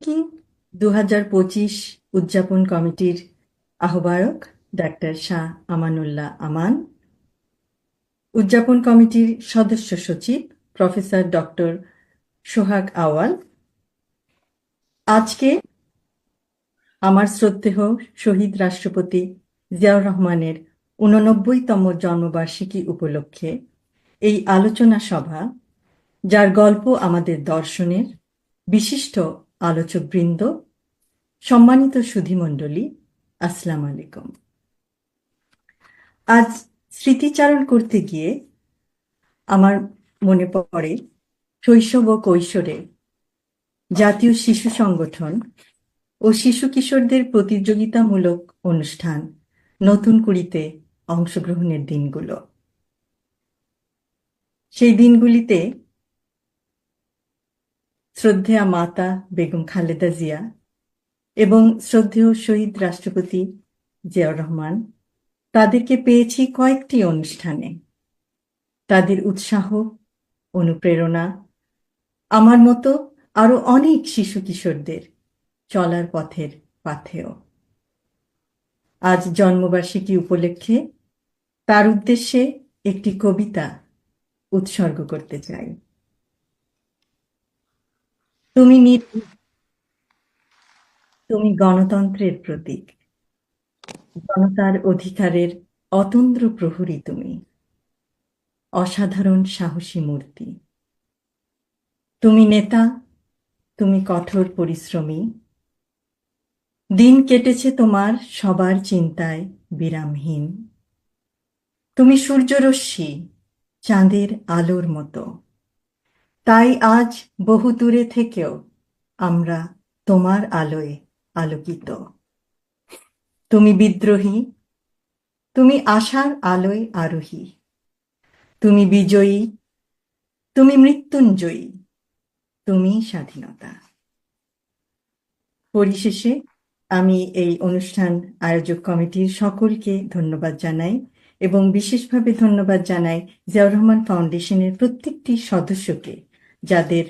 জন্মবার্ষিকী 2025 উদযাপন কমিটির আহ্বায়ক ডাক্তার শাহ আমানুল্লাহ আমান, উদযাপন কমিটির সদস্য সচিব প্রফেসর ডক্টর সোহাগ আওয়াল, আজকে আমার শ্রদ্ধেয় শহীদ রাষ্ট্রপতি জিয়াউর রহমানের 89তম জন্মবার্ষিকী উপলক্ষে এই আলোচনা সভা, যার গল্প আমাদের দর্শনের বিশিষ্ট আলোচকবৃন্দ, সম্মানিত সুধীমণ্ডলী, আসসালামু আলাইকুম। আজ স্মৃতিচারণ করতে গিয়ে আমার মনে পড়ে শৈশব ও কৈশোরে জাতীয় শিশু সংগঠন ও শিশু কিশোরদের প্রতিযোগিতামূলক অনুষ্ঠান নতুন কুড়িতে অংশগ্রহণের দিনগুলো। সেই দিনগুলিতে শ্রদ্ধেয়া মাতা বেগম খালেদা জিয়া এবং শ্রদ্ধেয় শহীদ রাষ্ট্রপতি জিয়াউর রহমান, তাদেরকে পেয়েছি কয়েকটি অনুষ্ঠানে। তাদের উৎসাহ, অনুপ্রেরণা আমার মতো আরো অনেক শিশু কিশোরদের চলার পথের পাথেয়। আজ জন্মবার্ষিকী উপলক্ষে তার উদ্দেশ্যে একটি কবিতা উৎসর্গ করতে চাই। তুমি গণতন্ত্রের প্রতীক, জনতার অধিকারের অতন্দ্র প্রহরী, তুমি অসাধারণ সাহসী মূর্তি। তুমি নেতা, তুমি কঠোর পরিশ্রমী, দিন কেটেছে তোমার সবার চিন্তায় বিরামহীন। তুমি সূর্যরশ্মি, চাঁদের আলোর মতো, তাই আজ বহু দূরে থেকেও আমরা তোমার আলোয় আলোকিত। তুমি বিদ্রোহী, তুমি আশার আলোয় আরোহী, তুমি বিজয়ী, তুমি মৃত্যুঞ্জয়ী, তুমি স্বাধীনতা। পরিশেষে আমি এই অনুষ্ঠান আয়োজক কমিটির সকলকে ধন্যবাদ জানাই এবং বিশেষভাবে ধন্যবাদ জানাই জিয়াউর রহমান ফাউন্ডেশনের প্রত্যেকটি সদস্যকে, যাদের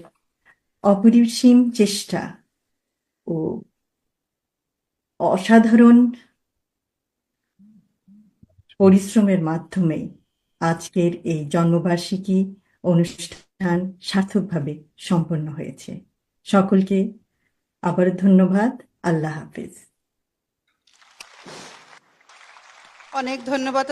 অপরিসীম চেষ্টা ও অসাধারণ পরিশ্রমের মাধ্যমে আজকের এই জন্মবার্ষিকী অনুষ্ঠান সার্থকভাবে সম্পন্ন হয়েছে। সকলকে আবার ধন্যবাদ। আল্লাহ হাফেজ। অনেক ধন্যবাদ।